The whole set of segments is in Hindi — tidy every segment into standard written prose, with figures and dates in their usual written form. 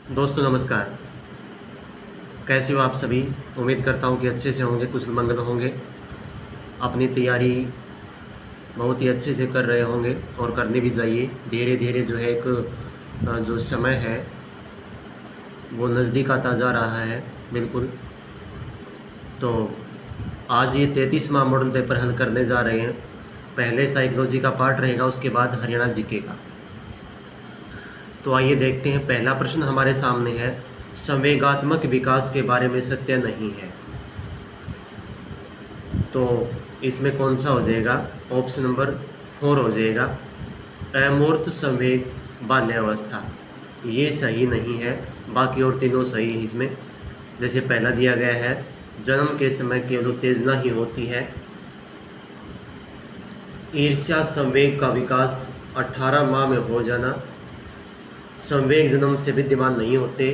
दोस्तों नमस्कार। कैसे हो आप सभी? उम्मीद करता हूँ कि अच्छे से होंगे, कुशल मंगल होंगे। अपनी तैयारी बहुत ही अच्छे से कर रहे होंगे और करनी भी चाहिए। धीरे धीरे जो है एक जो समय है वो नज़दीक आता जा रहा है। बिल्कुल। तो आज ये 33वां मॉडल पेपर हल करने जा रहे हैं। पहले साइकोलॉजी का पार्ट रहेगा, उसके बाद हरियाणा जीके का। तो आइए देखते हैं। पहला प्रश्न हमारे सामने है, संवेगात्मक विकास के बारे में सत्य नहीं है। तो इसमें कौन सा हो जाएगा? ऑप्शन नंबर 4 हो जाएगा, अमूर्त संवेग बाल्यावस्था। ये सही नहीं है, बाकी और तीनों सही हैं इसमें। जैसे पहला दिया गया है, जन्म के समय केवल उत्तेजना ही होती है। ईर्ष्या संवेग का विकास 18 माह में हो जाना। संवेग जन्म से विद्यमान नहीं होते,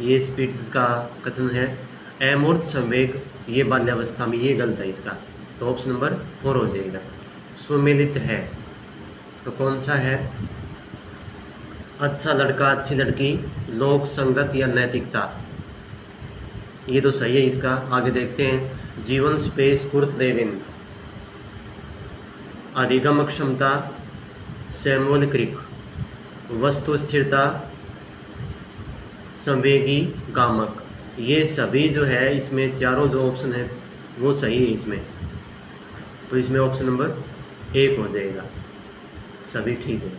ये स्पिट्ज का कथन है। अमूर्त संवेग ये बाल्यावस्था में, ये गलत है इसका। तो ऑप्शन नंबर 4 हो जाएगा। सुमेलित है तो कौन सा है? अच्छा लड़का अच्छी लड़की, लोक संगत या नैतिकता। ये तो सही है इसका। आगे देखते हैं। जीवन स्पेस कुर्त लेविन, अधिगम क्षमता सैमुअल क्रिक, वस्तु स्थिरता संवेगी गामक। ये सभी जो है इसमें चारों जो ऑप्शन है वो सही है इसमें। तो इसमें ऑप्शन नंबर 1 हो जाएगा, सभी ठीक है।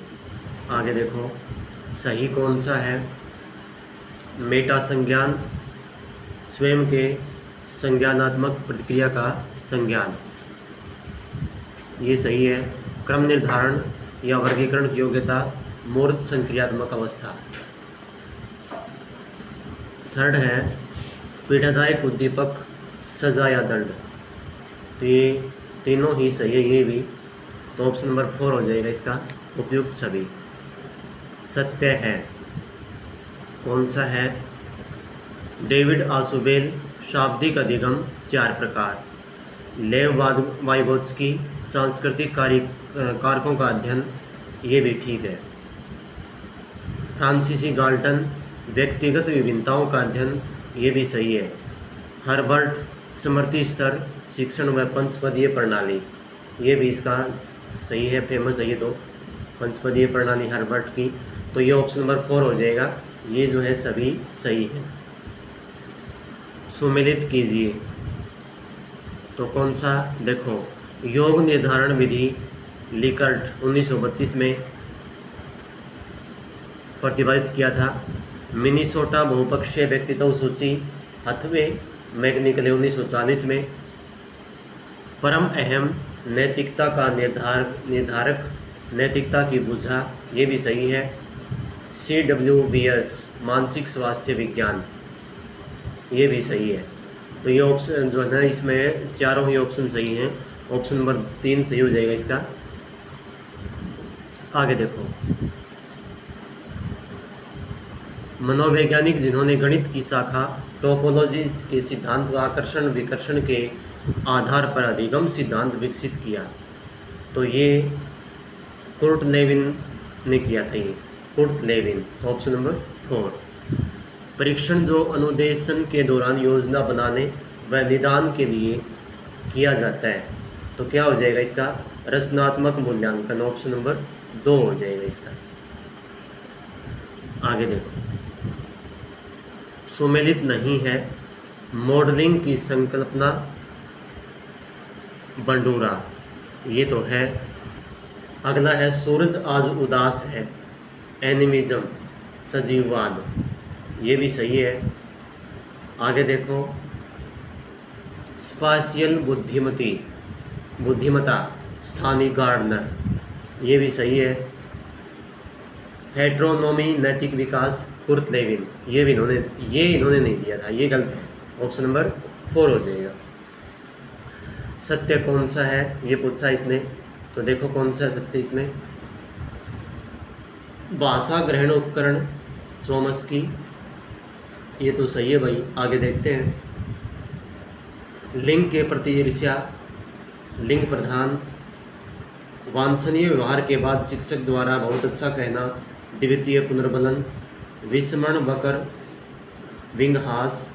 आगे देखो सही कौन सा है? मेटा संज्ञान, स्वयं के संज्ञानात्मक प्रतिक्रिया का संज्ञान, ये सही है। क्रम निर्धारण या वर्गीकरण की योग्यता मूर्त संक्रियात्मक अवस्था। थर्ड है पीड़ादायक उद्दीपक, सजा या दंड। तो ये तीनों ही सही है ये भी। तो ऑप्शन नंबर 4 हो जाएगा इसका, उपयुक्त सभी। सत्य है कौन सा है? डेविड आसुबेल, शाब्दिक अधिगम 4 प्रकार। लेव वाइगोत्स्की, सांस्कृतिक कारकों का अध्ययन, ये भी ठीक है। फ्रांसीसी गाल्टन, व्यक्तिगत विभिन्नताओं का अध्ययन, ये भी सही है। हर्बर्ट, स्मृति स्तर, शिक्षण व पंचपदीय प्रणाली, ये भी इसका सही है, फेमस है ये तो पंचपदीय प्रणाली हर्बर्ट की। तो ये ऑप्शन नंबर 4 हो जाएगा। ये जो है सभी सही है। सुमेलित कीजिए तो कौन सा? देखो योग निर्धारण विधि लिकर्ट 1932 में प्रतिपादित किया था। मिनीसोटा बहुपक्षीय व्यक्तित्व सूची हथवे मैग्निकले 1940 में। परम अहम नैतिकता का निर्धारक नैतिकता की बुझा, ये भी सही है। CWBS मानसिक स्वास्थ्य विज्ञान, ये भी सही है। तो ये ऑप्शन जो है ना इसमें चारों ही ऑप्शन सही हैं। ऑप्शन नंबर 3 सही हो जाएगा इसका। आगे देखो मनोवैज्ञानिक जिन्होंने गणित की शाखा टोपोलॉजी के सिद्धांत व आकर्षण विकर्षण के आधार पर अधिगम सिद्धांत विकसित किया, तो ये कुर्ट लेविन ने किया था। ये कुर्ट लेविन, ऑप्शन नंबर 4। परीक्षण जो अनुदेशन के दौरान योजना बनाने व निदान के लिए किया जाता है, तो क्या हो जाएगा इसका? रचनात्मक मूल्यांकन, ऑप्शन नंबर 2 हो जाएगा इसका। आगे देखो सुमेलित नहीं है मॉडलिंग की संकल्पना बंडूरा, ये तो है। अगला है सूरज आज उदास है, एनिमिज्म सजीववाद, ये भी सही है। आगे देखो स्पाशियल बुद्धिमता स्थानीय गार्डनर, ये भी सही है। हेट्रोनोमी नैतिक विकास कुर्ट लेविन, ये इन्होंने नहीं दिया था, ये गलत है। ऑप्शन नंबर 4 हो जाएगा। सत्य कौन सा है ये पूछा इसने, तो देखो कौन सा सत्य इसमें। भाषा ग्रहण उपकरण चोम्स्की, ये तो सही है भाई। आगे देखते हैं। लिंग के प्रति ईर्ष्या, लिंग प्रधान, वांछनीय व्यवहार के बाद शिक्षक द्वारा बहुत अच्छा कहना, द्वितीय पुनर्बलन, विस्मरण, वक्र, विंगहास,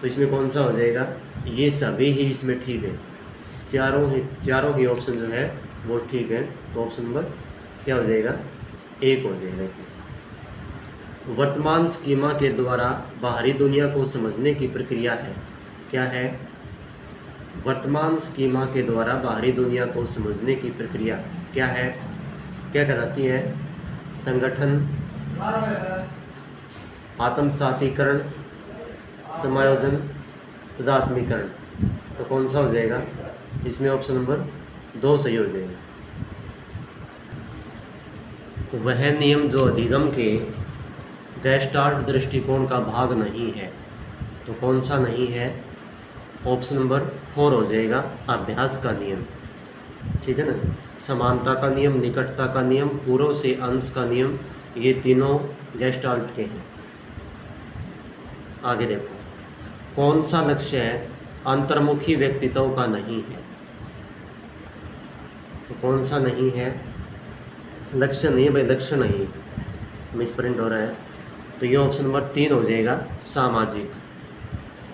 तो इसमें कौन सा हो जाएगा? ये सभी ही इसमें ठीक है, चारों ही ऑप्शन जो है वो ठीक है। तो ऑप्शन नंबर क्या हो जाएगा? एक हो जाएगा इसमें। वर्तमान स्कीमा के द्वारा बाहरी दुनिया को समझने की प्रक्रिया है, क्या है? वर्तमान स्कीमा के द्वारा बाहरी दुनिया को समझने की प्रक्रिया क्या है? क्या कहलाती है? संगठन, आत्मसातीकरण, समायोजन, तदात्मीकरण। तो कौन सा हो जाएगा इसमें? ऑप्शन नंबर 2 सही हो जाएगा। वह नियम जो अधिगम के गैस्टाल्ट दृष्टिकोण का भाग नहीं है, तो कौन सा नहीं है? ऑप्शन नंबर 4 हो जाएगा, अभ्यास का नियम। ठीक है ना? समानता का नियम, निकटता का नियम, पूर्व से अंश का नियम, ये तीनों गैस्टाल्ट के हैं। आगे देखो, कौन सा लक्ष्य है अंतर्मुखी व्यक्तित्व का नहीं है? तो कौन सा नहीं है? लक्ष्य नहीं है भाई, लक्ष्य नहीं, मिसप्रिंट हो रहा है। तो ये ऑप्शन नंबर 3 हो जाएगा, सामाजिक।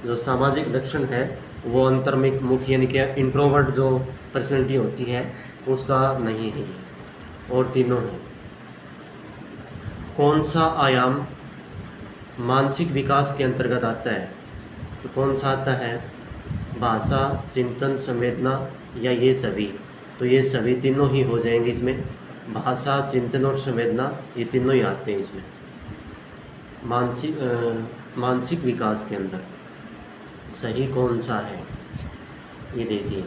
जो सामाजिक लक्षण है वो अंतर्मुखी यानी कि इंट्रोवर्ट जो पर्सनैलिटी होती है उसका नहीं है, और तीनों हैं। कौन सा आयाम मानसिक विकास के अंतर्गत आता है? तो कौन सा आता है? भाषा, चिंतन, संवेदना, या ये सभी? तो ये सभी तीनों ही हो जाएंगे इसमें। भाषा, चिंतन और संवेदना, ये तीनों ही आते हैं इसमें मानसिक विकास के अंदर। सही कौन सा है? ये देखिए,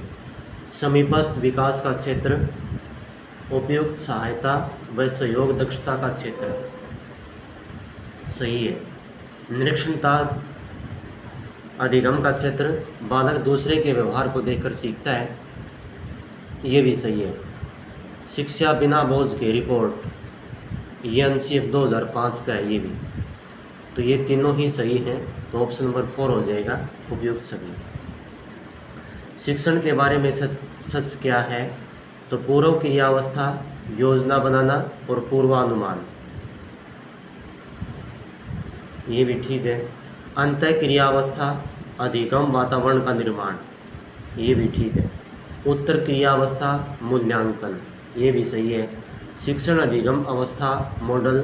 समीपस्थ विकास का क्षेत्र, उपयुक्त सहायता व सहयोग दक्षता का क्षेत्र सही है। निरीक्षणता अधिगम का क्षेत्र, बालक दूसरे के व्यवहार को देखकर सीखता है, ये भी सही है। शिक्षा बिना बोझ के रिपोर्ट, ये NCF 2005 का है, ये भी। तो ये तीनों ही सही हैं, तो ऑप्शन नंबर 4 हो जाएगा, उपयुक्त सभी। शिक्षण के बारे में सच क्या है? तो पूर्व क्रियावस्था, योजना बनाना और पूर्वानुमान, ये भी ठीक है। अंतः क्रियावस्था, अधिगम वातावरण का निर्माण, ये भी ठीक है। उत्तर क्रियावस्था, मूल्यांकन, ये भी सही है। शिक्षण अधिगम अवस्था मॉडल,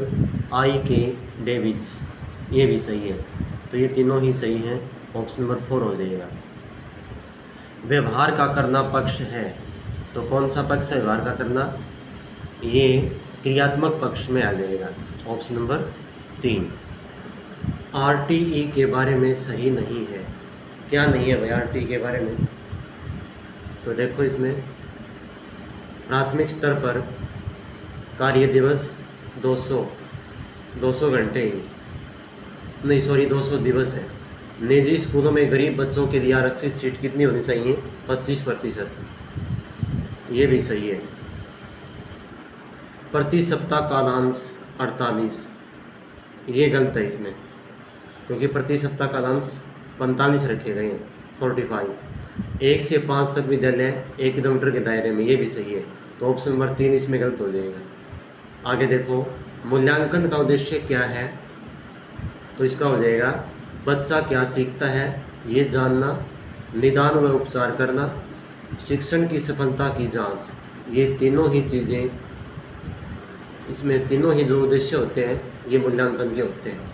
I.K. डेविज, ये भी सही है। तो ये तीनों ही सही हैं, ऑप्शन नंबर 4 हो जाएगा। व्यवहार का करना पक्ष है, तो कौन सा पक्ष है व्यवहार का करना? ये क्रियात्मक पक्ष में आ जाएगा, ऑप्शन नंबर 3। RTE के बारे में सही नहीं है, क्या नहीं है भाई RTE के बारे में? तो देखो, इसमें प्राथमिक स्तर पर कार्य दिवस 200 घंटे ही नहीं, सॉरी 200 दिवस है। निजी स्कूलों में गरीब बच्चों के लिए आरक्षित सीट कितनी होनी चाहिए? 25%, ये भी सही है। प्रति सप्ताह कालांश 48, ये गलत है इसमें, क्योंकि प्रति सप्ताह कालांश 45 रखे गए हैं, 45। 1 से 5 तक विद्यालय 1 किलोमीटर के दायरे में, ये भी सही है। तो ऑप्शन नंबर 3 इसमें गलत हो जाएगा। आगे देखो, मूल्यांकन का उद्देश्य क्या है? तो इसका हो जाएगा, बच्चा क्या सीखता है ये जानना, निदान व उपचार करना, शिक्षण की सफलता की जांच, ये तीनों ही चीज़ें, इसमें तीनों ही जो उद्देश्य होते हैं ये मूल्यांकन के होते हैं।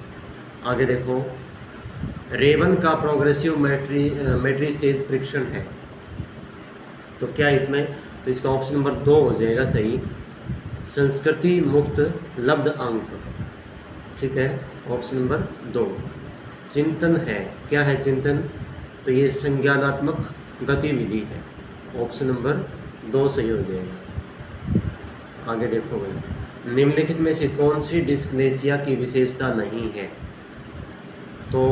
आगे देखो, रेवन का प्रोग्रेसिव मैट्रिसेज परीक्षण है, तो क्या इसमें? तो इसका ऑप्शन नंबर 2 हो जाएगा सही, संस्कृति मुक्त लब्ध अंक, ठीक है, ऑप्शन नंबर 2। चिंतन है, क्या है चिंतन? तो ये संज्ञानात्मक गतिविधि है, ऑप्शन नंबर 2 सही हो जाएगा। आगे देखो भाई, निम्नलिखित में से कौन सी डिस्ग्लेसिया की विशेषता नहीं है? तो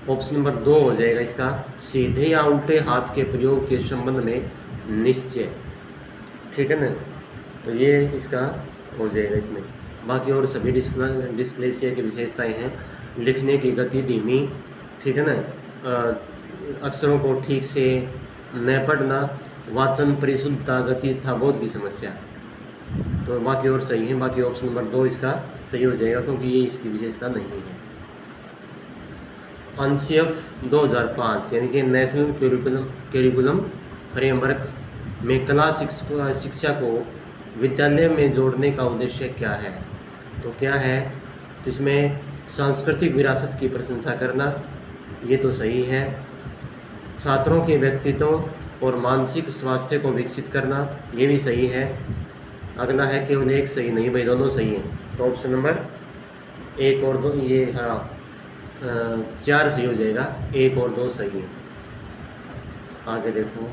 ऑप्शन नंबर 2 हो जाएगा इसका, सीधे या उल्टे हाथ के प्रयोग के संबंध में निश्चय, ठीक है ना? तो ये इसका हो जाएगा इसमें। बाकी और सभी डिस्ग्लेसिया की विशेषताएं हैं, लिखने की गति धीमी, ठीक है ना, अक्षरों को ठीक से न पढ़ना, वाचन परिशुद्धता, गति तथा बोध की समस्या। तो बाकी और सही है, बाकी ऑप्शन नंबर 2 इसका सही हो जाएगा क्योंकि ये इसकी विशेषता नहीं है। NCF 2005 यानी कि नेशनल करिकुलम फ्रेमवर्क में कला शिक्षा को विद्यालय में जोड़ने का उद्देश्य क्या है? तो क्या है? तो इसमें सांस्कृतिक विरासत की प्रशंसा करना, ये तो सही है। छात्रों के व्यक्तित्व और मानसिक स्वास्थ्य को विकसित करना, ये भी सही है। अगला है केवल एक सही नहीं भाई, दोनों सही हैं। तो ऑप्शन नंबर 1 और 2 ये 4 सही हो जाएगा, 1 और 2 सही है। आगे देखो,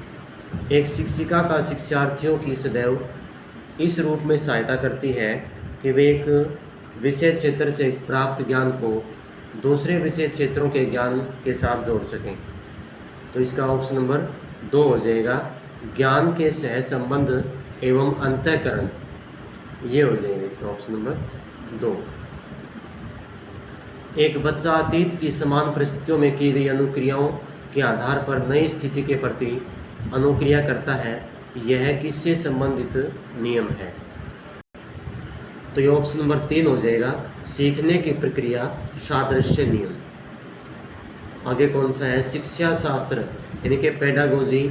एक शिक्षिका का शिक्षार्थियों की सदैव इस रूप में सहायता करती है कि वे एक विषय क्षेत्र से प्राप्त ज्ञान को दूसरे विषय क्षेत्रों के ज्ञान के साथ जोड़ सकें। तो इसका ऑप्शन नंबर 2 हो जाएगा, ज्ञान के सह संबंध एवं अंतःकरण, ये हो जाएगा इसका ऑप्शन नंबर 2। एक बच्चा अतीत की समान परिस्थितियों में की गई अनुक्रियाओं के आधार पर नई स्थिति के प्रति अनुक्रिया करता है, यह किससे संबंधित नियम है? तो ये ऑप्शन नंबर 3 हो जाएगा, सीखने की प्रक्रिया सादृश्य नियम। आगे कौन सा है? शिक्षा शास्त्र यानी कि पेडागोजी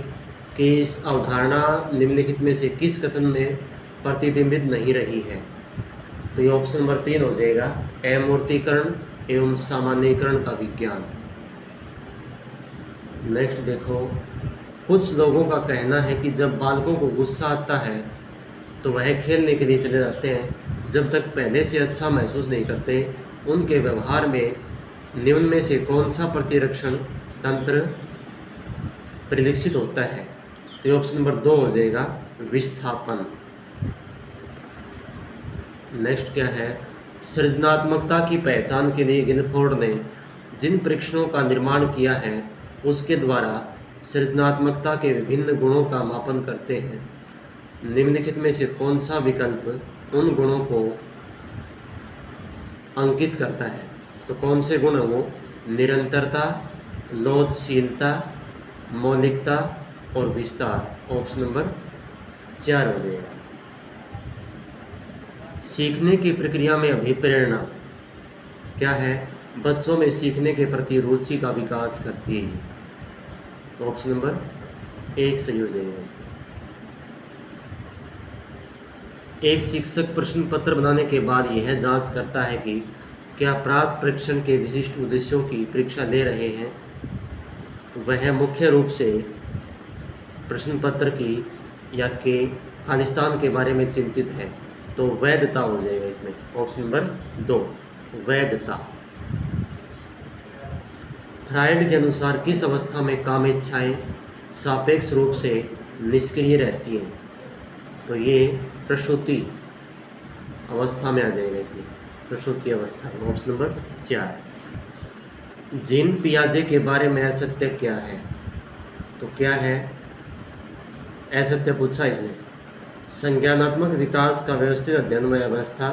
की इस अवधारणा निम्नलिखित में से किस कथन में प्रतिबिंबित नहीं रही है? तो ये ऑप्शन नंबर 3 हो जाएगा, अमूर्तीकरण एवं सामान्यीकरण का विज्ञान। नेक्स्ट देखो, कुछ लोगों का कहना है कि जब बालकों को गुस्सा आता है तो वह खेलने के लिए चले जाते हैं, जब तक पहले से अच्छा महसूस नहीं करते। उनके व्यवहार में निम्न में से कौन सा प्रतिरक्षण तंत्र परिलक्षित होता है? तो ऑप्शन नंबर 2 हो जाएगा, विस्थापन। नेक्स्ट क्या है? सृजनात्मकता की पहचान के लिए गिलफोर्ड ने जिन परीक्षणों का निर्माण किया है उसके द्वारा सृजनात्मकता के विभिन्न गुणों का मापन करते हैं। निम्नलिखित में से कौन सा विकल्प उन गुणों को अंकित करता है? तो कौन से गुण है वो? निरंतरता, लोचशीलता, मौलिकता और विस्तार। ऑप्शन नंबर 4 हो जाएगा। सीखने की प्रक्रिया में अभिप्रेरणा क्या है? बच्चों में सीखने के प्रति रुचि का विकास करती है। तो ऑप्शन नंबर 1 सही हो जाएगा इसमें। एक शिक्षक प्रश्न पत्र बनाने के बाद यह जांच करता है कि क्या प्राप्त परीक्षण के विशिष्ट उद्देश्यों की परीक्षा ले रहे हैं, वह मुख्य रूप से प्रश्न पत्र की या के खालिस्तान के बारे में चिंतित है। तो वैधता हो जाएगा इसमें, ऑप्शन नंबर 2 वैधता। फ्रायड के अनुसार किस अवस्था में काम इच्छाएं सापेक्ष रूप से निष्क्रिय रहती हैं? तो ये प्रसूति अवस्था में आ जाएगा इसमें, प्रसूति अवस्था है, ऑप्शन नंबर 4। जीन पियाजे के बारे में असत्य क्या है? तो क्या है असत्य पूछा इसने? संज्ञानात्मक विकास का व्यवस्थित अध्ययन व अवस्था,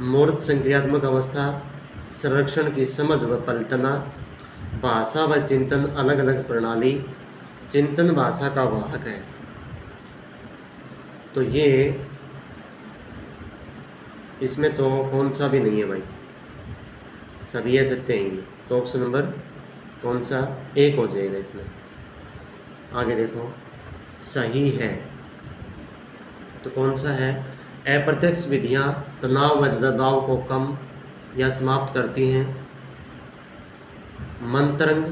मूर्त संक्रियात्मक अवस्था, संरक्षण की समझ व पलटना, भाषा व चिंतन अलग अलग प्रणाली, चिंतन भाषा का वाहक है। तो ये इसमें तो कौन सा भी नहीं है भाई, सभी असत्य हैं ये। तो ऑप्शन नंबर कौन सा? 1 हो जाएगा इसमें। आगे देखो, सही है। तो कौन सा है? अप्रत्यक्ष विधियां तनाव व दबाव को कम या समाप्त करती हैं। मंत्रंग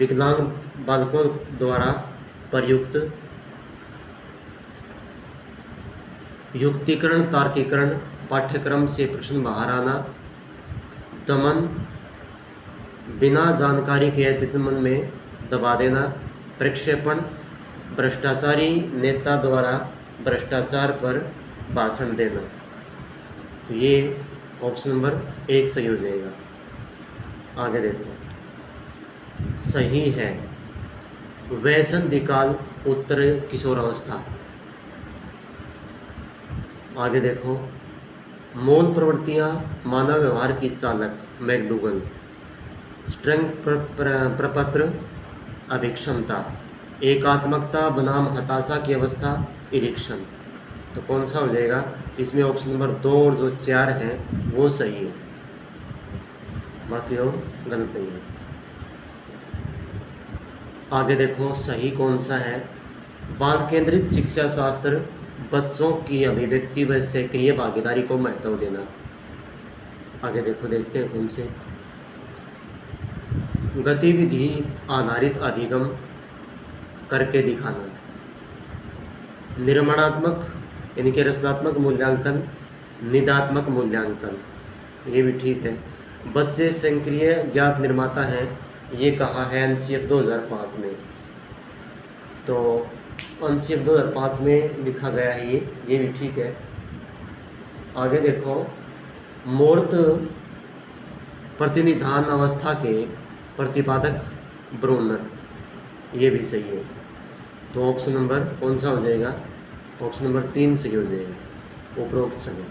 विकलांग बालकों द्वारा प्रयुक्त युक्तिकरण तार्किकरण पाठ्यक्रम से प्रश्न बाहर आना, दमन बिना जानकारी के अचेतन मन में दबा देना, प्रक्षेपण भ्रष्टाचारी नेता द्वारा भ्रष्टाचार पर भाषण देना। तो ये ऑप्शन नंबर 1 सही हो जाएगा। आगे देखो, सही है वैसंधिकाल उत्तर किशोरावस्था। आगे देखो, मूल प्रवृत्तियां मानव व्यवहार की चालक मैकडूगल, स्ट्रंग प्रपत्र अभिक्षमता, एकात्मकता बनाम हताशा की अवस्था इरिक्शन। तो कौन सा हो जाएगा? इसमें ऑप्शन नंबर 2 और जो 4 है वो सही है, बाकी और गलत नहीं है। आगे देखो सही कौन सा है। बाल केंद्रित शिक्षा शास्त्र बच्चों की अभिव्यक्ति व सक्रिय भागीदारी को महत्व देना। आगे देखो, देखते हैं कौन से। गतिविधि आधारित अधिगम करके दिखाना। निर्माणात्मक यानी कि रचनात्मक मूल्यांकन, निदात्मक मूल्यांकन, ये भी ठीक है। बच्चे सक्रिय ज्ञात निर्माता हैं, ये कहा है एनसीएफ 2005 में। तो एनसीएफ 2005 में लिखा गया है ये भी ठीक है। आगे देखो, मूर्त प्रतिनिधान अवस्था के प्रतिपादक ब्रोनर, ये भी सही है। तो ऑप्शन नंबर कौन सा हो जाएगा? ऑप्शन नंबर 3 सही हो जाएगा, उपरोक्त सभी।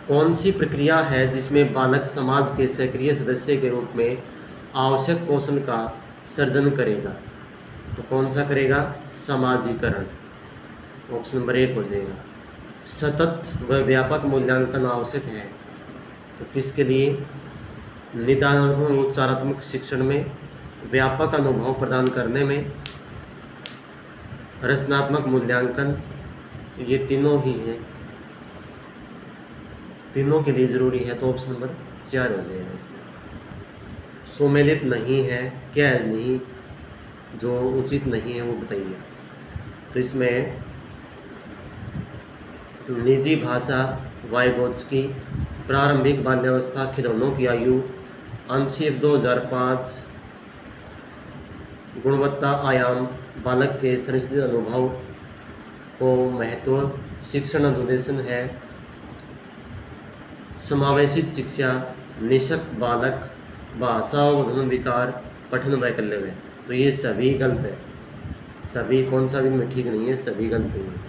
कौन सी प्रक्रिया है जिसमें बालक समाज के सक्रिय सदस्य के रूप में आवश्यक कौशल का सर्जन करेगा? तो कौन सा करेगा? समाजीकरण, ऑप्शन नंबर 1 हो जाएगा। सतत व व्यापक मूल्यांकन आवश्यक है, तो किसके लिए? निदानात्मक उपचारात्मक शिक्षण में, व्यापक अनुभव प्रदान करने में, रचनात्मक मूल्यांकन, तो ये तीनों ही हैं, तीनों के लिए ज़रूरी है, तो ऑप्शन नंबर 4 हो जाएगा इसमें। सुमेलित नहीं है, क्या है नहीं, जो उचित नहीं है वो बताइए। तो इसमें निजी भाषा वाइगोत्स्की, प्रारंभिक बाल्यावस्था, खिलौनों की आयु, एनसीएफ 2005, गुणवत्ता आयाम, बालक के संचित अनुभव को महत्व, शिक्षण अनुदेशन है, समावेशित शिक्षा, निःशक्त बालक, भाषा अवधन विकार, पठन वैकल्य। तो ये सभी गलत है, सभी कौन सा भी इनमें ठीक नहीं है, सभी गलत है।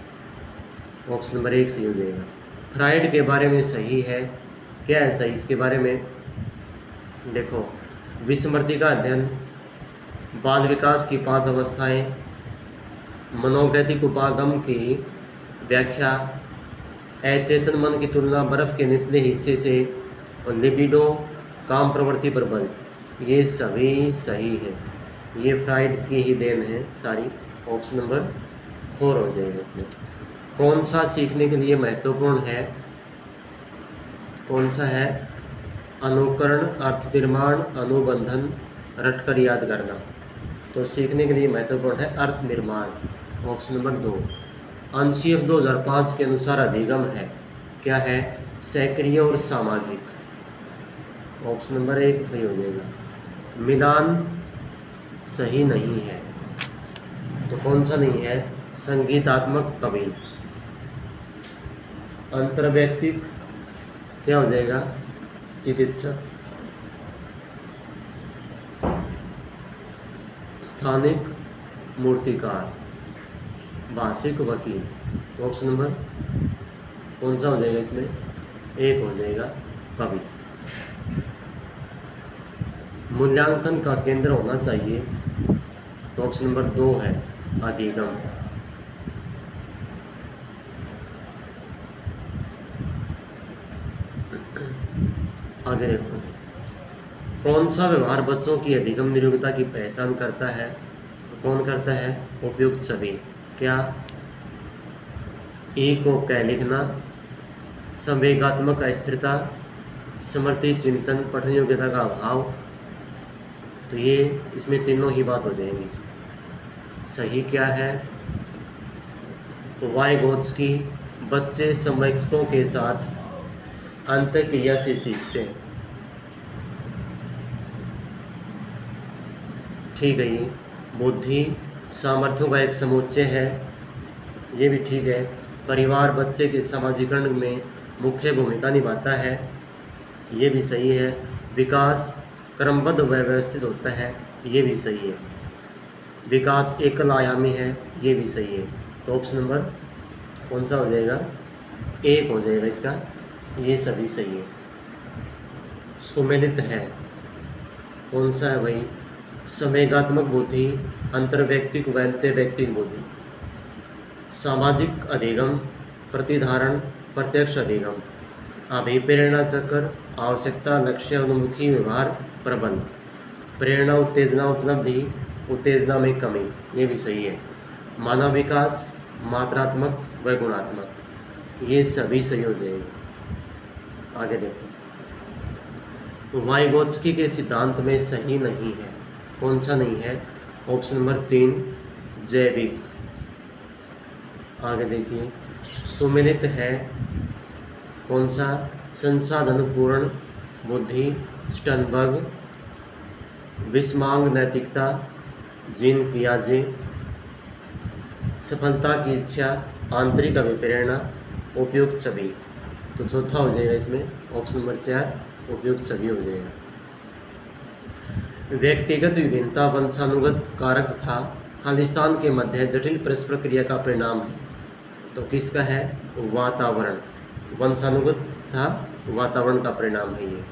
ऑप्शन नंबर 1 सही हो जाएगा। फ्राइड के बारे में सही है, क्या है सही इसके बारे में? देखो, विस्मृति का अध्ययन, बाल विकास की 5 अवस्थाएं, मनोगैतिक उपागम की व्याख्या, अचेतन मन की तुलना बर्फ के निचले हिस्से से, और लिबिडो काम प्रवृत्ति पर बल, ये सभी सही है, ये फ्राइड की ही देन है सारी। ऑप्शन नंबर 4 हो जाएगा इसमें। कौन सा सीखने के लिए महत्वपूर्ण है? कौन सा है? अनुकरण, अर्थ निर्माण, अनुबंधन, रटकर याद करना। तो सीखने के लिए महत्वपूर्ण है अर्थ निर्माण, ऑप्शन नंबर 2। एनसीएफ 2005 के अनुसार अधिगम है, क्या है? सक्रिय और सामाजिक, ऑप्शन नंबर 1 सही हो जाएगा। मिलान सही नहीं है, तो कौन सा नहीं है? संगीतात्मक कवि। अंतर्वैयक्तिक क्या हो जाएगा? चिकित्सक। स्थानिक मूर्तिकार, भाषिक वकील, तो ऑप्शन नंबर कौन सा हो जाएगा इसमें? 1 हो जाएगा, कवि। मूल्यांकन का केंद्र होना चाहिए, तो ऑप्शन नंबर 2 है, अधिगम। आगे देखो, कौन सा व्यवहार बच्चों की अधिगम नियोग्यता की पहचान करता है? तो कौन करता है? उपयुक्त सभी। क्या? ई को कै लिखना, संवेगात्मक अस्थिरता, स्मृति चिंतन, पठन योग्यता का अभाव। तो ये इसमें तीनों ही बात हो जाएंगी। सही क्या है? वाइगोत्स्की, बच्चे समवयस्कों के साथ अंतःक्रिया से सीखते हैं, ठीक है। ये बुद्धि सामर्थ्यों का एक समुच्चय है, ये भी ठीक है। परिवार बच्चे के समाजीकरण में मुख्य भूमिका निभाता है, ये भी सही है। विकास क्रमबद्ध व व्यवस्थित होता है, ये भी सही है। विकास एकल आयामी है, ये भी सही है। तो ऑप्शन नंबर कौन सा हो जाएगा? 1 हो जाएगा इसका, ये सभी सही है। सुमेलित है, कौन सा है भाई? संवेगात्मक बुद्धि, अंतर्वैयक्तिक व अंतर्वैयक्तिक बुद्धि, सामाजिक अधिगम, प्रतिधारण, प्रत्यक्ष अधिगम, अभिप्रेरणा चक्र, आवश्यकता, लक्ष्य, अनुमुखी व्यवहार, प्रबंध, प्रेरणा, उत्तेजना, उपलब्धि, उत्तेजना में कमी, ये भी सही है। मानव विकास, मात्रात्मक व गुणात्मक, ये सभी सही हो जाएगा। आगे देखो, वाइगोत्स्की के सिद्धांत में सही नहीं है, कौन सा नहीं है? ऑप्शन नंबर 3 जैविक। आगे देखिए, सुमिलित है, कौन सा? संसाधन पूर्ण बुद्धि, स्टनबर्ग, विस्मांग नैतिकता, जीन पियाजे, सफलता की इच्छा, आंतरिक अभिप्रेरणा, उपयुक्त सभी। तो चौथा हो जाएगा इसमें ऑप्शन नंबर 4 उपयुक्त सभी हो जाएगा। व्यक्तिगत विभिन्नता वंशानुगत कारक तथा खालिस्तान के मध्य जटिल परस्पर क्रिया का परिणाम है। तो किसका है? वातावरण, वंशानुगत तथा वातावरण का परिणाम है ये।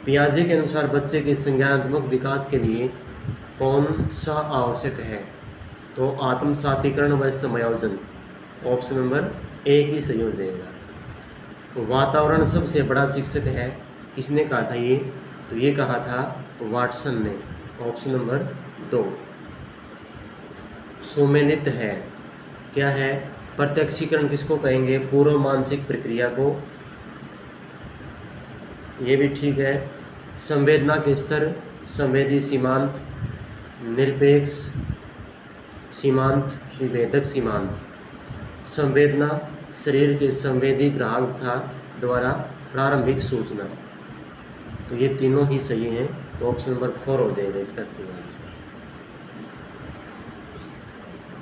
पियाजे के अनुसार बच्चे के संज्ञानात्मक विकास के लिए कौन सा आवश्यक है? तो आत्मसातीकरण व समायोजन, ऑप्शन नंबर 1 ही सही हो जाएगा। वातावरण सबसे बड़ा शिक्षक है, किसने कहा था ये? तो ये कहा था वाटसन ने, ऑप्शन नंबर 2। सुमेलित है, क्या है? प्रत्यक्षीकरण किसको कहेंगे? पूर्व मानसिक प्रक्रिया को, ये भी ठीक है। संवेदना के स्तर, संवेदी सीमांत, निरपेक्ष सीमांत, विभेदक सीमांत। संवेदना शरीर के संवेदी ग्राहक था द्वारा प्रारंभिक सूचना, तो ये तीनों ही सही हैं। तो ऑप्शन नंबर 4 हो जाएगा इसका सही आंसर।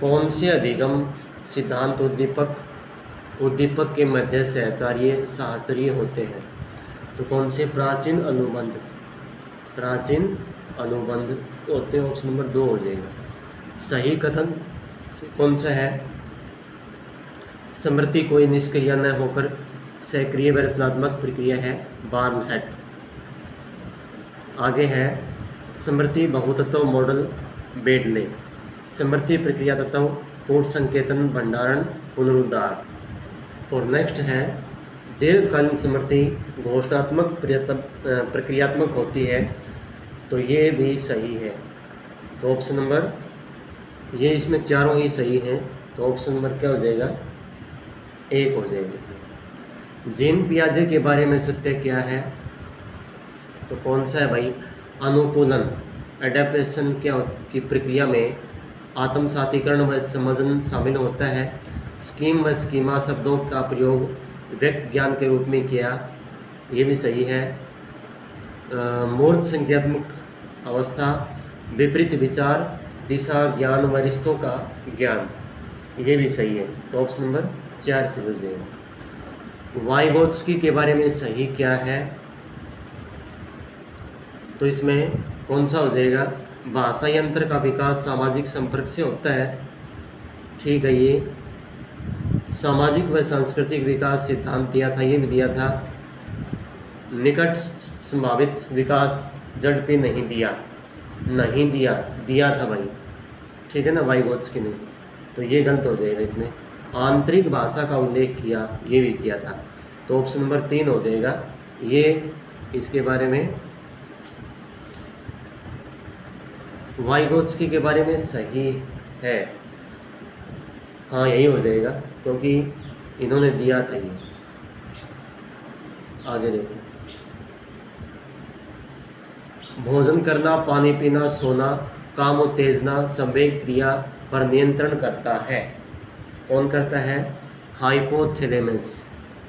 कौन से अधिगम सिद्धांत उद्दीपक के मध्य साहचर्य होते हैं? तो कौन से? प्राचीन अनुबंध होते हैं, ऑप्शन नंबर 2 हो जाएगा। सही कथन कौन सा है? स्मृति कोई निष्क्रिय न होकर सक्रिय व रचनात्मक प्रक्रिया है, बार्नहेट। आगे है स्मृति बहुतत्व मॉडल, बेडले। स्मृति प्रक्रिया तत्व, कूट संकेतन, भंडारण, पुनरुद्धार। और नेक्स्ट है दीर्घकालीन स्मृति घोषणात्मक प्रक्रियात्मक होती है, तो ये भी सही है। तो ऑप्शन नंबर, ये इसमें चारों ही सही हैं, तो ऑप्शन नंबर क्या हो जाएगा? 1 हो जाएगा इसमें। जीन पियाजे के बारे में सत्य क्या है? तो कौन सा है भाई? अनुकूलन, एडेप्टेशन की प्रक्रिया में आत्मसातीकरण व समझन शामिल होता है। स्कीम व स्कीमा शब्दों का प्रयोग व्यक्त ज्ञान के रूप में किया, ये भी सही है। मूर्त संख्यात्मक अवस्था, विपरीत विचार, दिशा ज्ञान व रिश्तों का ज्ञान, ये भी सही है। तो ऑप्शन नंबर 4 से हो जाएगा। वाइगोत्स्की के बारे में सही क्या है? तो इसमें कौन सा हो जाएगा? भाषा यंत्र का विकास सामाजिक संपर्क से होता है, ठीक है। ये सामाजिक व सांस्कृतिक विकास सिद्धांत दिया था, ये भी दिया था। निकट संभावित विकास जड़ पे नहीं दिया था भाई, ठीक है ना, वाइगोत्स्की ने। तो ये गलत हो जाएगा इसमें। आंतरिक भाषा का उल्लेख किया, ये भी किया था। तो ऑप्शन नंबर 3 हो जाएगा ये इसके बारे में। वाइगोत्स्की के बारे में सही है, हाँ यही हो जाएगा, क्योंकि इन्होंने दिया था ये। आगे देखो, भोजन करना, पानी पीना, सोना, काम उत्तेजना, संवेग क्रिया पर नियंत्रण करता है। कौन करता है? हाइपोथैलेमस,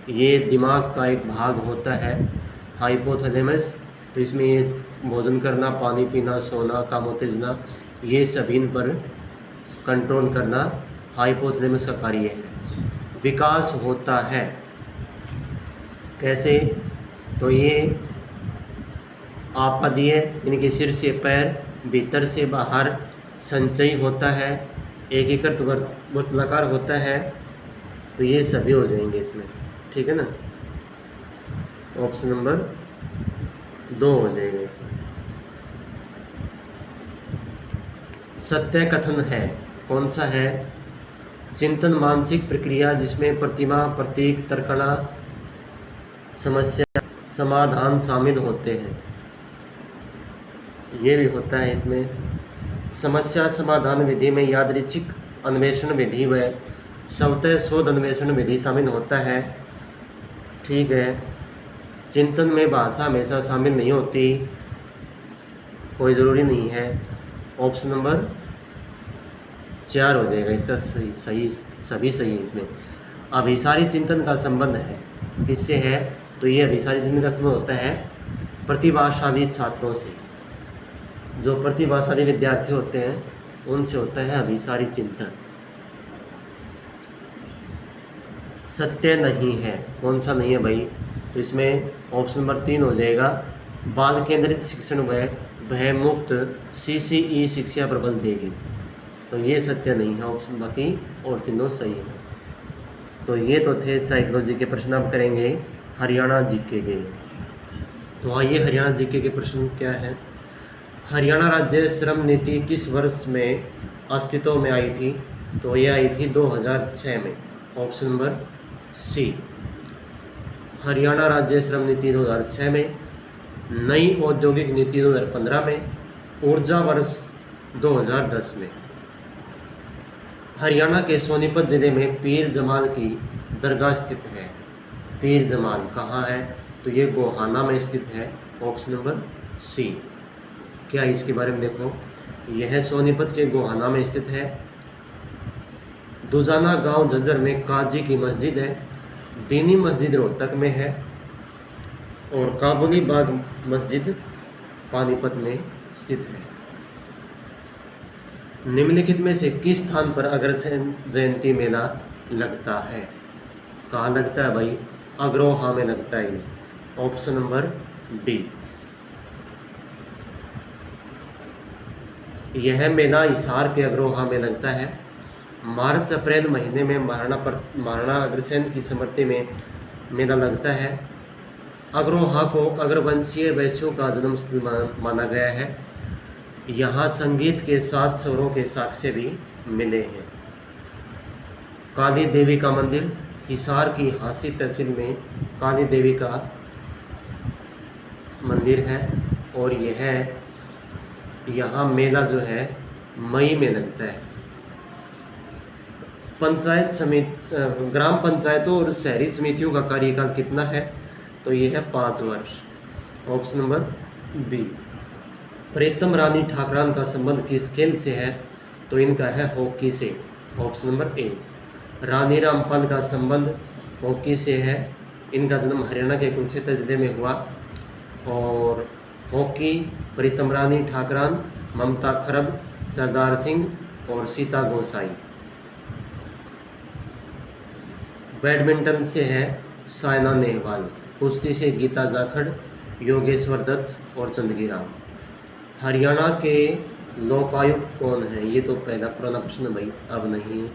ये दिमाग का एक भाग होता है हाइपोथैलेमस। तो इसमें ये भोजन करना, पानी पीना, सोना, काम उत्तेजना, ये सभी पर कंट्रोल करना हाइपोथैलेमस का कार्य है। विकास होता है कैसे? तो ये आपदिय, इनके सिर से पैर, भीतर से बाहर संचयी होता है, एकीकृत वर्तुलाकार होता है। तो ये सभी हो जाएंगे इसमें, ठीक है ना। ऑप्शन नंबर 2 हो जाएगा इसमें। सत्य कथन है, कौन सा है? चिंतन मानसिक प्रक्रिया जिसमें प्रतिमा, प्रतीक, तर्कना, समस्या समाधान शामिल होते हैं। ये भी होता है इसमें। समस्या समाधान विधि में यादृच्छिक अन्वेषण विधि व स्वतः शोध अन्वेषण विधि शामिल होता है। ठीक है। चिंतन में भाषा हमेशा शामिल नहीं होती, कोई ज़रूरी नहीं है। ऑप्शन नंबर 4 हो जाएगा इसका सही सभी सही है इसमें। अभिसारी चिंतन का संबंध है किससे है? तो ये अभिसारी चिंतन का संबंध होता है प्रतिभाशाली छात्रों से। जो प्रतिभाशाली विद्यार्थी होते हैं उनसे होता है अभिसारी चिंतन। सत्य नहीं है, कौन सा नहीं है भाई? तो इसमें ऑप्शन नंबर 3 हो जाएगा। बाल केंद्रित शिक्षण व भय मुक्त CCE शिक्षा प्रबल देगी। तो ये सत्य नहीं है ऑप्शन, बाकी और तीनों सही है। तो ये तो थे साइकोलॉजी के प्रश्न। अब करेंगे हरियाणा जीके के। तो आइए हरियाणा जीके के प्रश्न क्या है। हरियाणा राज्य श्रम नीति किस वर्ष में अस्तित्व में आई थी? तो ये आई थी 2006 में। ऑप्शन नंबर सी। हरियाणा राज्य श्रम नीति 2006 में, नई औद्योगिक नीति 2015 में, ऊर्जा वर्ष 2010 में। हरियाणा के सोनीपत जिले में पीर जमाल की दरगाह स्थित है। पीर जमाल कहाँ है? तो ये गोहाना में स्थित है। Option number C. क्या इसके बारे में देखो, यह सोनीपत के गोहाना में स्थित है। दुजाना गांव झज्जर में काजी की मस्जिद है। दीनी मस्जिद रोहतक में है। और काबुली बाग मस्जिद पानीपत में स्थित है। निम्नलिखित में से किस स्थान पर अग्रसेन जयंती मेला लगता है? कहाँ लगता है भाई? अग्रोहा में लगता है। Option number D. यह मेला हिसार के अग्रोहा में लगता है। मार्च अप्रैल महीने में महाराणा अग्रसेन की स्मृति में मेला लगता है। अग्रोहा को अग्रवंशीय वैश्यों का जन्मस्थल माना गया है। यहाँ संगीत के 7 स्वरों के साक्ष्य भी मिले हैं। काली देवी का मंदिर हिसार की हांसी तहसील में काली देवी का मंदिर है। और यह यहाँ मेला जो है मई में लगता है। पंचायत समिति, ग्राम पंचायतों और शहरी समितियों का कार्यकाल कितना है? तो यह है 5 वर्ष। Option number B. Pritam Rani Thakran का संबंध किस खेल से है? तो इनका है हॉकी से। Option number A. Rani Rampal का संबंध हॉकी से है। इनका जन्म हरियाणा के कुरुक्षेत्र जिले में हुआ। और हॉकी प्रीतम रानी ठाकरान, ममता खरब, सरदार सिंह और सीता गोसाई। बैडमिंटन से है साइना नेहवाल। कुश्ती से गीता जाखड़, योगेश्वर दत्त और चंदगी राम। हरियाणा के लोकायुक्त कौन है? ये तो पहला पुराना प्रश्न भाई, अब नहीं।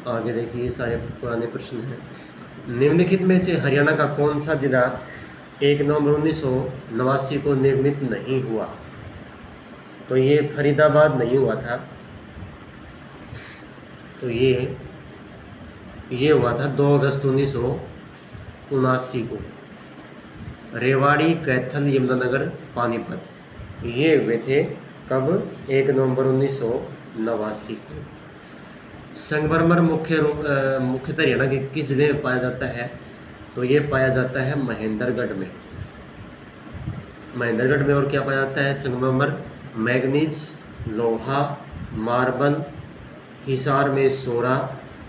आगे देखिए, सारे पुराने प्रश्न हैं। निम्नलिखित में से हरियाणा का कौन सा जिला 1 नवंबर 1989 को निर्मित नहीं हुआ? तो ये फरीदाबाद नहीं हुआ था। तो ये हुआ था 2 अगस्त 1979 को। रेवाड़ी, कैथल, यमुनानगर, पानीपत ये हुए थे कब? 1 नवंबर 1989 को। संगमरमर मुख्यतः हरियाणा के किस जिले में पाया जाता है? तो ये पाया जाता है महेंद्रगढ़ में। महेंद्रगढ़ में और क्या पाया जाता है? संगमरमर, मैग्नीज, लोहा, मार्बल, हिसार में सोरा,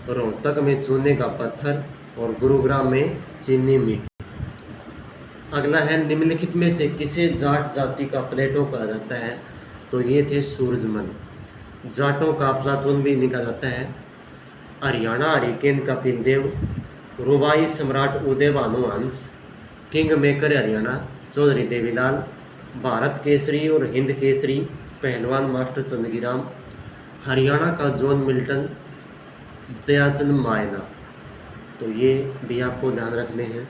रोहतक में चूने का पत्थर और गुरुग्राम में चीनी मिट्टी। अगला है, निम्नलिखित में से किसे जाट जाति का प्लेटो कहा जाता है? तो ये थे सूरजमल। जाटों का अफलातून भी निकला जाता है। हरियाणा हरिकेन कपिल देव, रुबाई सम्राट उदय भानुवंश, किंग मेकर हरियाणा चौधरी देवीलाल, भारत केसरी और हिंद केसरी पहलवान मास्टर चंदगी राम, हरियाणा का जॉन मिल्टन, दयाचंद मायना। तो ये भी आपको ध्यान रखने हैं।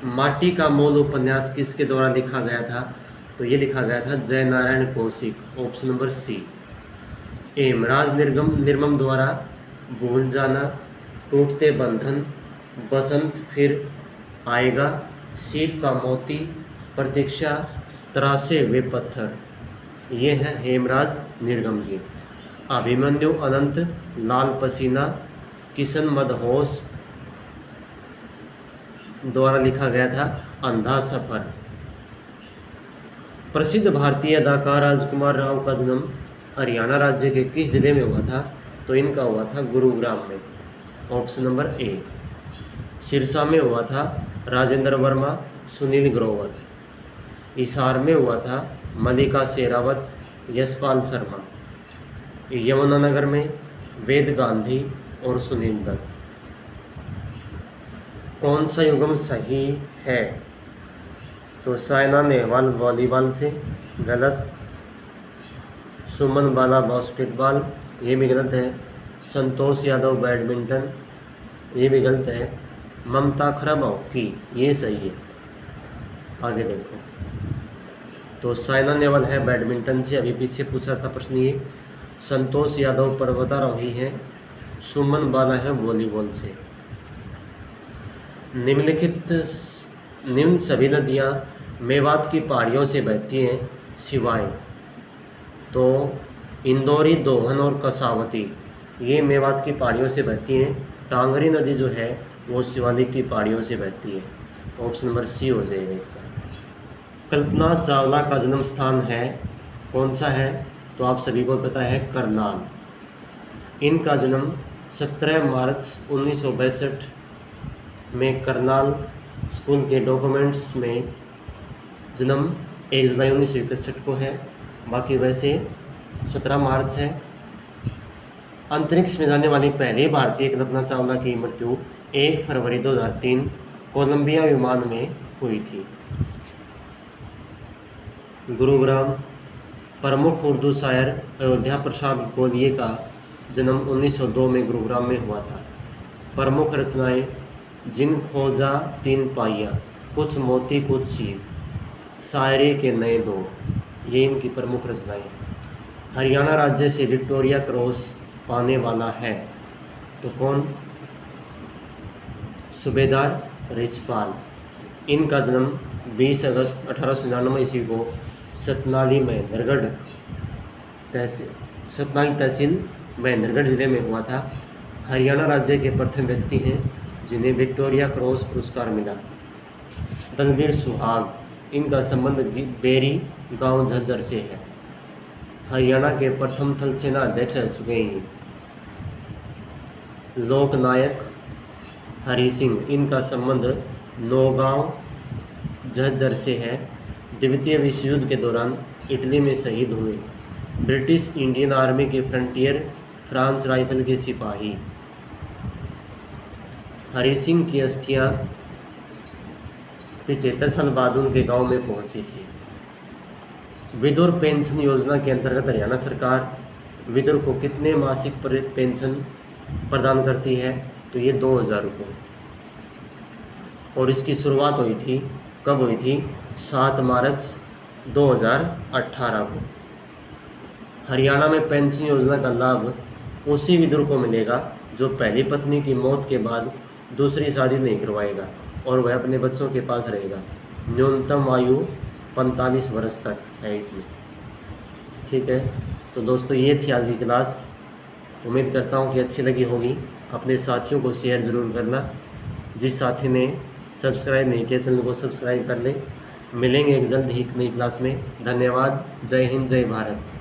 माटी का मोल उपन्यास किसके द्वारा लिखा गया था? तो ये लिखा गया था Jai Narayan Kaushik. Option number C. Hemraj Nirmam द्वारा भूल जाना, टूटते बंधन, बसंत फिर आएगा, सीप का मोती, प्रतीक्षा, तरासे हुए पत्थर। ये है हेमराज निर्गम की। अभिमन्यु अनंत, लाल पसीना, किशन मदहोश द्वारा लिखा गया था अंधा सफर। प्रसिद्ध भारतीय अदाकार राजकुमार राव का जन्म हरियाणा राज्य के किस जिले में हुआ था? तो इनका हुआ था गुरुग्राम में, ऑप्शन नंबर ए। सिरसा में हुआ था राजेंद्र वर्मा, सुनील ग्रोवर। हिसार में हुआ था मल्लिका शेरावत, यशपाल शर्मा। यमुनानगर में वेद गांधी और सुनील दत्त। कौन सा युग्म सही है? तो साइना नेहवाल वॉलीबॉल से, गलत। सुमन बाला बास्केटबॉल, ये भी गलत है। संतोष यादव बैडमिंटन, ये भी गलत है। ममता खरब हॉकी, ये सही है। आगे देखो, तो साइना नेहवाल है बैडमिंटन से, अभी पीछे पूछा था प्रश्न ये। संतोष यादव पर्वतारोही हैं। सुमन बाला है वॉलीबॉल से। निम्न सभी नदियाँ मेवात की पहाड़ियों से बहती हैं सिवाय, तो इंदौरी, दोहन और कसावती, ये मेवात की पहाड़ियों से बहती हैं। टांगरी नदी जो है वो शिवालिक की पहाड़ियों से बहती है। ऑप्शन नंबर सी हो जाएगा इसका। कल्पना चावला का जन्म स्थान है, कौन सा है? तो आप सभी को पता है, करनाल। इनका जन्म 17 मार्च 1962 में करनाल स्कूल के डॉक्यूमेंट्स में जन्म 1 जुलाई 1961 को है। बाकी वैसे 17 मार्च है। अंतरिक्ष में जाने वाली पहली भारतीय कल्पना चावला की मृत्यु 1 फरवरी 2003 कोलंबिया विमान में हुई थी। गुरुग्राम। प्रमुख उर्दू शायर अयोध्या प्रसाद गोलिये का जन्म 1902 में गुरुग्राम में हुआ था। प्रमुख रचनाएं जिन खोजा तीन पाइया, कुछ मोती कुछ सीप, शायरी के नए दौर, ये इनकी प्रमुख रचनाएं हैं। हरियाणा राज्य से विक्टोरिया क्रॉस पाने वाला है तो कौन? सूबेदार रिचपाल। इनका जन्म 20 अगस्त 1899 ईस्वी को सतनाली तहसील महेंद्रगढ़ जिले में हुआ था। हरियाणा राज्य के प्रथम व्यक्ति हैं जिन्हें विक्टोरिया क्रॉस पुरस्कार मिला। दलबीर सुहाग, इनका संबंध बेरी गांव झज्जर से है। हरियाणा के प्रथम थल सेना अध्यक्ष रह चुके हैं। लोकनायक हरि सिंह, इनका संबंध नौगांव झज्जर से है। द्वितीय विश्व युद्ध के दौरान इटली में शहीद हुए। ब्रिटिश इंडियन आर्मी के फ्रंटियर फ्रांस राइफल के सिपाही। हरि सिंह की अस्थियां 75 साल बाद उनके गांव में पहुंची थी। विधुर पेंशन योजना के अंतर्गत हरियाणा सरकार विधुर को कितने मासिक पेंशन प्रदान करती है? तो ये 2000 रुपये। और इसकी शुरुआत हुई थी, कब हुई थी? 7 मार्च 2018 को। हरियाणा में पेंशन योजना का लाभ उसी विधुर को मिलेगा जो पहली पत्नी की मौत के बाद दूसरी शादी नहीं करवाएगा और वह अपने बच्चों के पास रहेगा। न्यूनतम आयु 45 वर्ष तक है इसमें। ठीक है, तो दोस्तों ये थी आज की क्लास। उम्मीद करता हूँ कि अच्छी लगी होगी। अपने साथियों को शेयर ज़रूर करना। जिस साथी ने सब्सक्राइब नहीं किया चैनल को सब्सक्राइब कर ले। मिलेंगे एक जल्द ही एक नई क्लास में। धन्यवाद। जय हिंद, जय भारत।